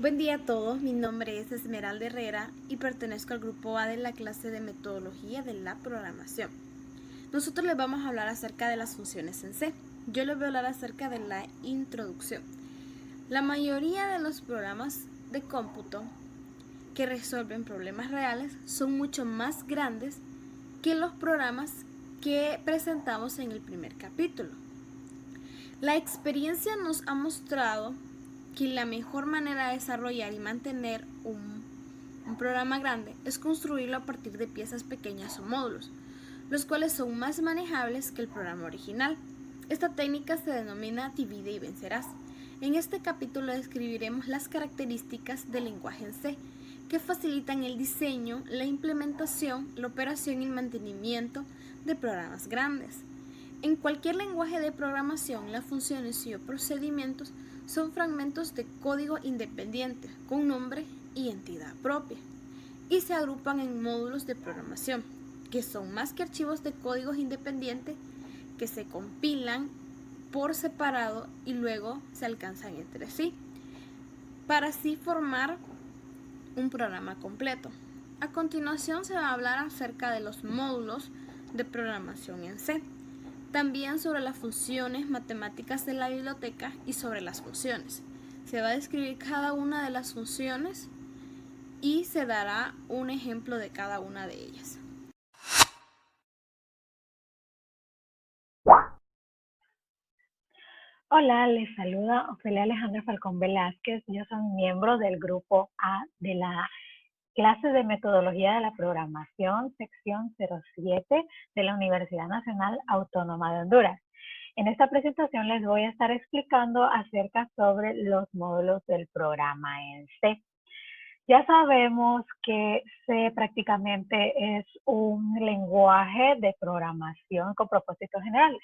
Buen día a todos, mi nombre es Esmeralda Herrera y pertenezco al grupo A de la clase de metodología de la programación. Nosotros les vamos a hablar acerca de las funciones en C. Yo les voy a hablar acerca de la introducción. La mayoría de los programas de cómputo que resuelven problemas reales son mucho más grandes que los programas que presentamos en el primer capítulo. La experiencia nos ha mostrado que la mejor manera de desarrollar y mantener un programa grande es construirlo a partir de piezas pequeñas o módulos, los cuales son más manejables que el programa original. Esta técnica se denomina divide y vencerás. En este capítulo describiremos las características del lenguaje en C, que facilitan el diseño, la implementación, la operación y el mantenimiento de programas grandes. En cualquier lenguaje de programación, las funciones y procedimientos son fragmentos de código independiente con nombre y entidad propia y se agrupan en módulos de programación, que son más que archivos de códigos independientes que se compilan por separado y luego se alcanzan entre sí, para así formar un programa completo. A continuación se va a hablar acerca de los módulos de programación en C. También sobre las funciones matemáticas de la biblioteca y sobre las funciones. Se va a describir cada una de las funciones y se dará un ejemplo de cada una de ellas. Hola, les saluda Ofelia Alejandra Falcón Velázquez. Yo soy miembro del grupo A de la clase de metodología de la programación, sección 07 de la Universidad Nacional Autónoma de Honduras. En esta presentación les voy a estar explicando acerca sobre los módulos del programa en C. Ya sabemos que C prácticamente es un lenguaje de programación con propósito general.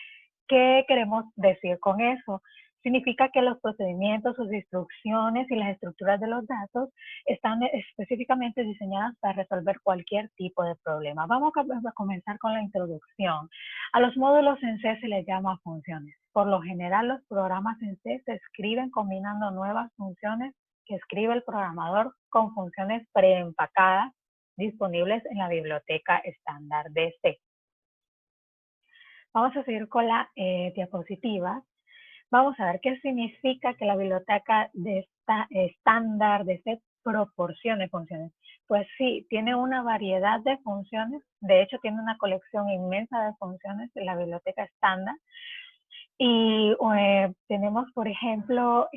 ¿Qué queremos decir con eso? Significa que los procedimientos, sus instrucciones y las estructuras de los datos están específicamente diseñadas para resolver cualquier tipo de problema. Vamos a comenzar con la introducción. A los módulos en C se les llama funciones. Por lo general, los programas en C se escriben combinando nuevas funciones que escribe el programador con funciones preempacadas disponibles en la biblioteca estándar de C. Vamos a seguir con la diapositiva. Vamos a ver qué significa que la biblioteca de esta estándar de C proporcione funciones. Pues sí, tiene una variedad de funciones. De hecho, tiene una colección inmensa de funciones de la biblioteca estándar. Y tenemos, por ejemplo,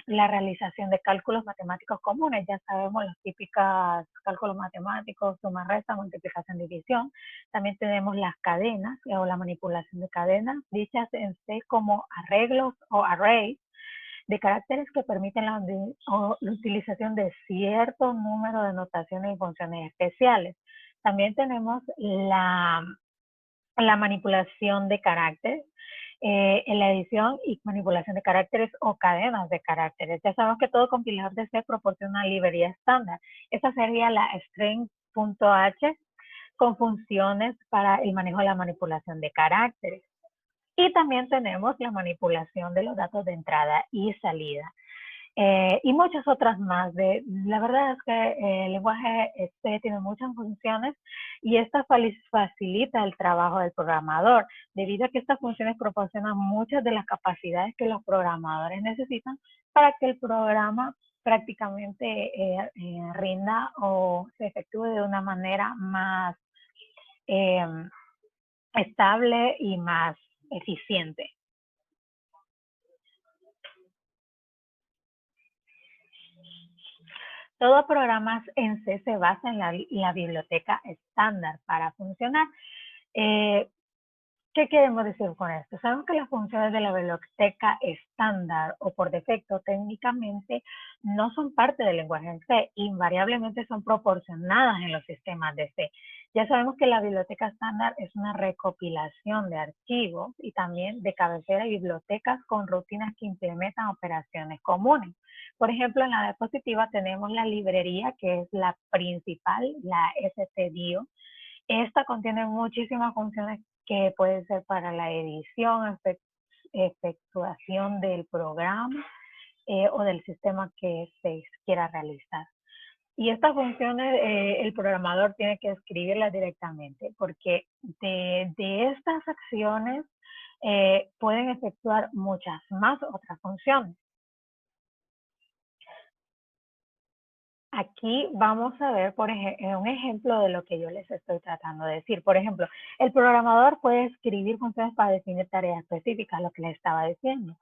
la realización de cálculos matemáticos comunes. Ya sabemos los típicos cálculos matemáticos, suma, resta, multiplicación, división. También tenemos las cadenas o la manipulación de cadenas, dichas en C como arreglos o arrays de caracteres que permiten la utilización de cierto número de notaciones y funciones especiales. También tenemos la manipulación de caracteres, en la edición y manipulación de caracteres o cadenas de caracteres. Ya sabemos que todo compilador de C proporciona una librería estándar. Esta sería la string.h con funciones para el manejo de la manipulación de caracteres. Y también tenemos la manipulación de los datos de entrada y salida. Y muchas otras más. La verdad es que el lenguaje tiene muchas funciones y esta facilita el trabajo del programador, debido a que estas funciones proporcionan muchas de las capacidades que los programadores necesitan para que el programa prácticamente rinda o se efectúe de una manera más eh, estable y más eficiente. Todo programas en C se basa en la biblioteca estándar para funcionar. ¿Qué queremos decir con esto? Sabemos que las funciones de la biblioteca estándar o por defecto técnicamente no son parte del lenguaje en C, invariablemente son proporcionadas en los sistemas de C. Ya sabemos que la biblioteca estándar es una recopilación de archivos y también de cabecera y bibliotecas con rutinas que implementan operaciones comunes. Por ejemplo, en la diapositiva tenemos la librería que es la principal, la stdio. Esta contiene muchísimas funciones que pueden ser para la edición, efectuación del programa o del sistema que se quiera realizar. Y estas funciones el programador tiene que escribirlas directamente, porque de estas acciones pueden efectuar muchas más otras funciones. Aquí vamos a ver un ejemplo de lo que yo les estoy tratando de decir. Por ejemplo, el programador puede escribir funciones para definir tareas específicas, lo que les estaba diciendo,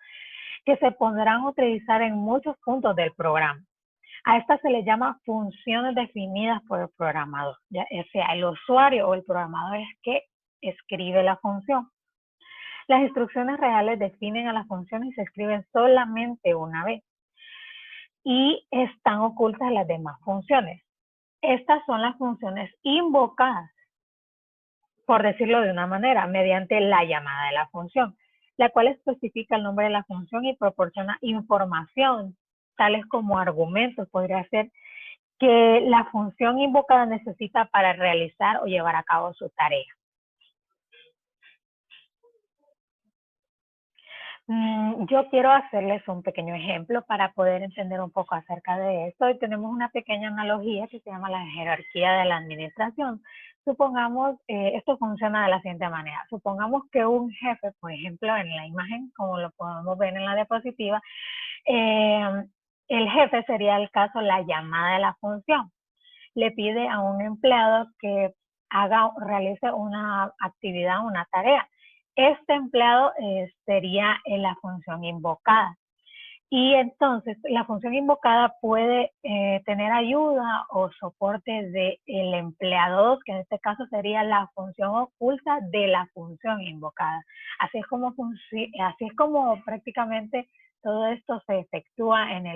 que se podrán utilizar en muchos puntos del programa. A estas se les llama funciones definidas por el programador, ya sea el usuario o el programador es que escribe la función. Las instrucciones reales definen a las funciones y se escriben solamente una vez y están ocultas las demás funciones. Estas son las funciones invocadas, por decirlo de una manera, mediante la llamada de la función, la cual especifica el nombre de la función y proporciona información, tales como argumentos, podría ser que la función invocada necesita para realizar o llevar a cabo su tarea. Yo quiero hacerles un pequeño ejemplo para poder entender un poco acerca de esto. Y tenemos una pequeña analogía que se llama la jerarquía de la administración. Supongamos, esto funciona de la siguiente manera. Supongamos que un jefe, por ejemplo, en la imagen, como lo podemos ver en la diapositiva, el jefe sería el caso la llamada de la función. Le pide a un empleado que realice una actividad, una tarea. Este empleado sería la función invocada. Y entonces la función invocada puede tener ayuda o soporte del empleado 2, que en este caso sería la función oculta de la función invocada. Así es como prácticamente todo esto se efectúa en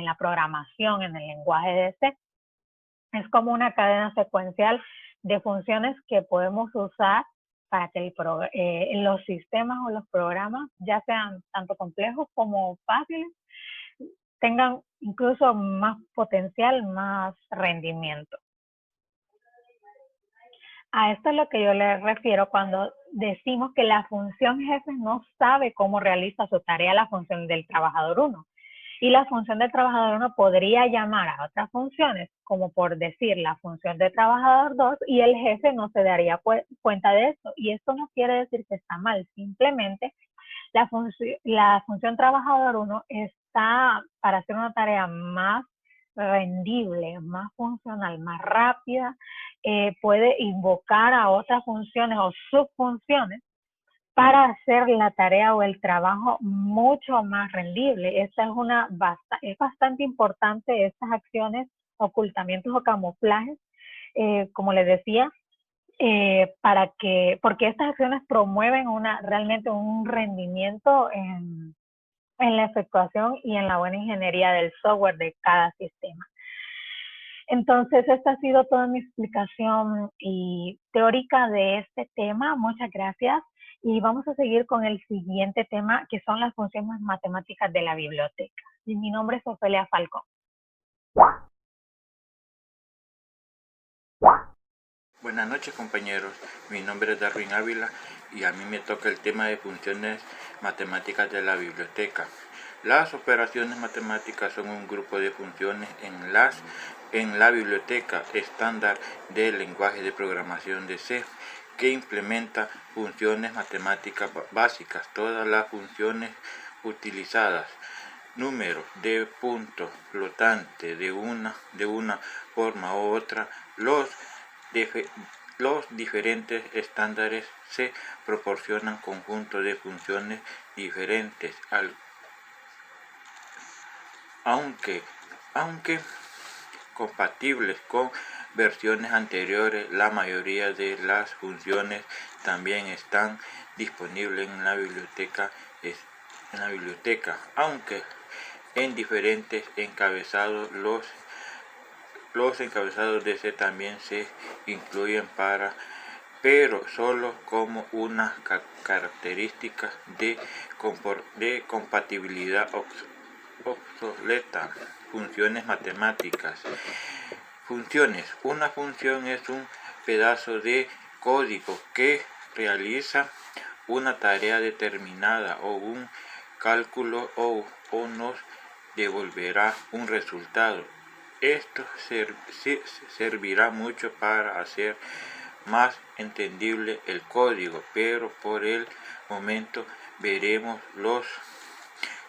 la programación, en el lenguaje de C. Es como una cadena secuencial de funciones que podemos usar para que los sistemas o los programas, ya sean tanto complejos como fáciles, tengan incluso más potencial, más rendimiento. A esto es lo que yo le refiero cuando decimos que la función jefe no sabe cómo realiza su tarea la función del trabajador 1. Y la función del trabajador 1 podría llamar a otras funciones, como por decir la función del trabajador 2, y el jefe no se daría cuenta de esto. Y esto no quiere decir que está mal, simplemente la función trabajador 1 está para hacer una tarea más rendible, más funcional, más rápida, puede invocar a otras funciones o subfunciones para hacer la tarea o el trabajo mucho más rendible. Es bastante importante estas acciones, ocultamientos o camuflajes, como les decía, porque estas acciones promueven realmente un rendimiento en la efectuación y en la buena ingeniería del software de cada sistema. Entonces, esta ha sido toda mi explicación teórica de este tema. Muchas gracias. Y vamos a seguir con el siguiente tema, que son las funciones matemáticas de la biblioteca. Y mi nombre es Ofelia Falcón. Buenas noches, compañeros. Mi nombre es Darwin Ávila y a mí me toca el tema de funciones matemáticas de la biblioteca. Las operaciones matemáticas son un grupo de funciones en la biblioteca estándar del lenguaje de programación de C, que implementa funciones matemáticas básicas. Todas las funciones utilizadas, números de puntos flotantes de una forma u otra, los diferentes estándares se proporcionan conjuntos de funciones diferentes, aunque compatibles con versiones anteriores. La mayoría de las funciones también están disponibles en la biblioteca, aunque en diferentes encabezados. Los encabezados de C también se incluyen pero solo como una característica de compatibilidad obsoleta. Funciones matemáticas. Funciones. Una función es un pedazo de código que realiza una tarea determinada o un cálculo o nos devolverá un resultado. Esto servirá mucho para hacer más entendible el código, pero por el momento veremos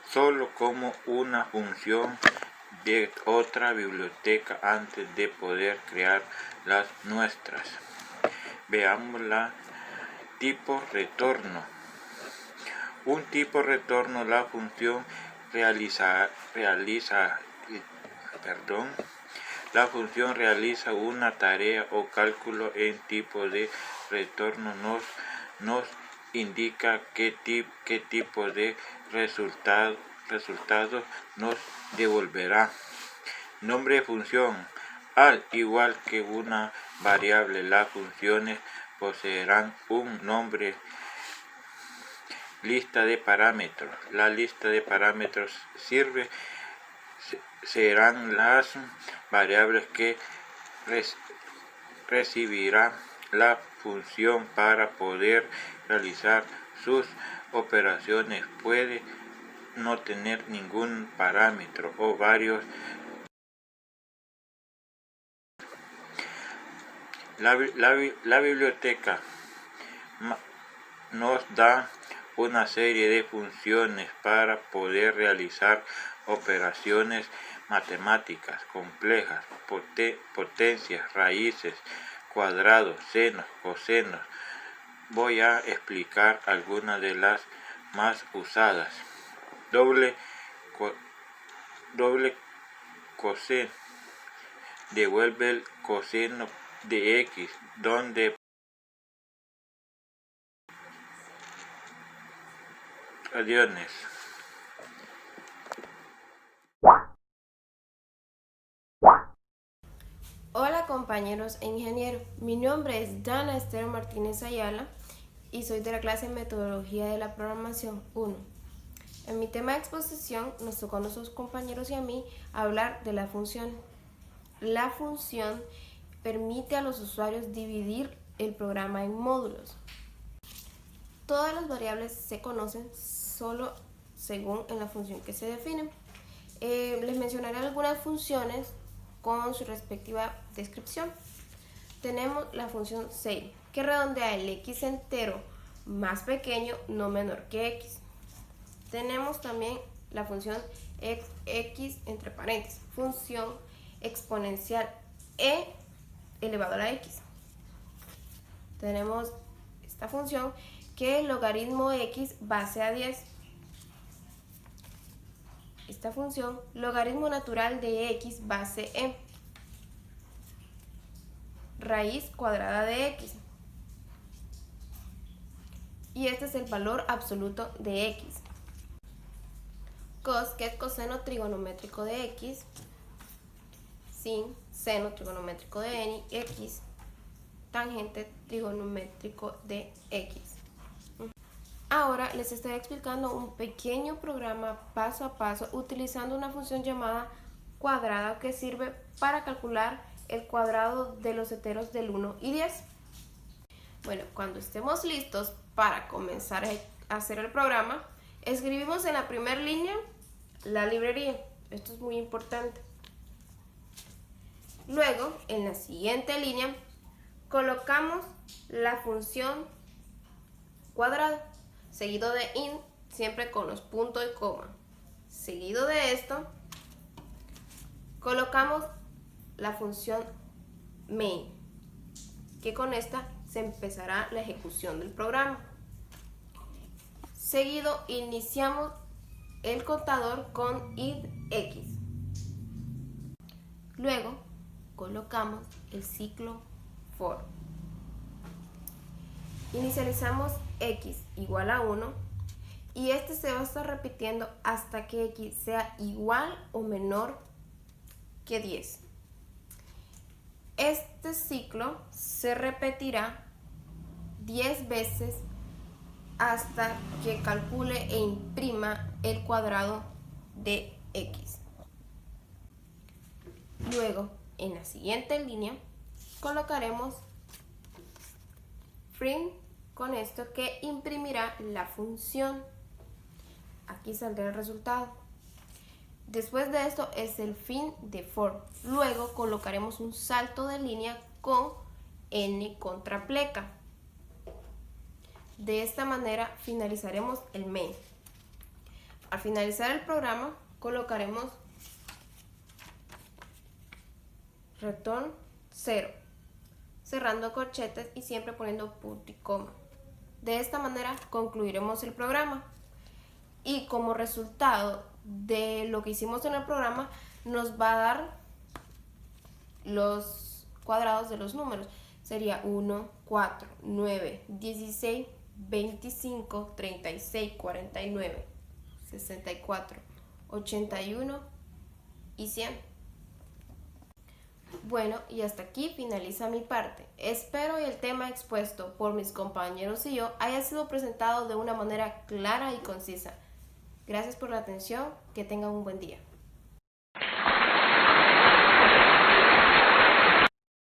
solo como una función de otra biblioteca antes de poder crear las nuestras. Veamos la tipo retorno. Un tipo retorno, la función la función realiza una tarea o cálculo en tipo de retorno. Nos indica qué tipo de resultado nos devolverá. Nombre de función. Al igual que una variable, las funciones poseerán un nombre. Lista de parámetros. La lista de parámetros serán las variables que recibirá la función para poder realizar sus operaciones. Puede no tener ningún parámetro o varios. La biblioteca nos da una serie de funciones para poder realizar operaciones matemáticas complejas, potencias, raíces, cuadrados, senos, cosenos. Voy a explicar algunas de las más usadas. Doble coseno devuelve el coseno de x, donde adiós. Hola compañeros e ingenieros, mi nombre es Dana Esther Martínez Ayala y soy de la clase de Metodología de la Programación 1. En mi tema de exposición nos tocó a nuestros compañeros y a mí hablar de la función. La función permite a los usuarios dividir el programa en módulos. Todas las variables se conocen solo según en la función que se define. Les mencionaré algunas funciones con su respectiva descripción. Tenemos la función save, que redondea el x entero más pequeño no menor que x. Tenemos también la función x entre paréntesis, función exponencial e elevado a la x. Tenemos esta función que es logaritmo x base a 10. Esta función, logaritmo natural de x base e, raíz cuadrada de x. Y este es el valor absoluto de x. Cos, que es coseno trigonométrico de x, sin, seno trigonométrico de x, tangente trigonométrico de x. Ahora les estoy explicando un pequeño programa paso a paso utilizando una función llamada cuadrada que sirve para calcular el cuadrado de los enteros del 1 y 10. Bueno, cuando estemos listos para comenzar a hacer el programa, escribimos en la primera línea la librería. Esto es muy importante. Luego, en la siguiente línea, colocamos la función cuadrado, seguido de int, siempre con los puntos y coma. Seguido de esto, colocamos la función main, que con esta se empezará la ejecución del programa. Seguido, iniciamos el contador con int x. Luego, colocamos el ciclo for. Inicializamos x igual a 1 y este se va a estar repitiendo hasta que x sea igual o menor que 10. Este ciclo se repetirá 10 veces hasta que calcule e imprima el cuadrado de x. Luego, en la siguiente línea, colocaremos print con esto que imprimirá la función. Aquí saldrá el resultado. Después de esto es el fin de for. Luego colocaremos un salto de línea con n contra pleca. De esta manera finalizaremos el main. Al finalizar el programa colocaremos return 0, cerrando corchetes y siempre poniendo punto y coma. De esta manera concluiremos el programa y como resultado de lo que hicimos en el programa nos va a dar los cuadrados de los números. Sería 1, 4, 9, 16, 25, 36, 49, 64, 81 y 100. Bueno, y hasta aquí finaliza mi parte. Espero que el tema expuesto por mis compañeros y yo haya sido presentado de una manera clara y concisa. Gracias por la atención, que tengan un buen día.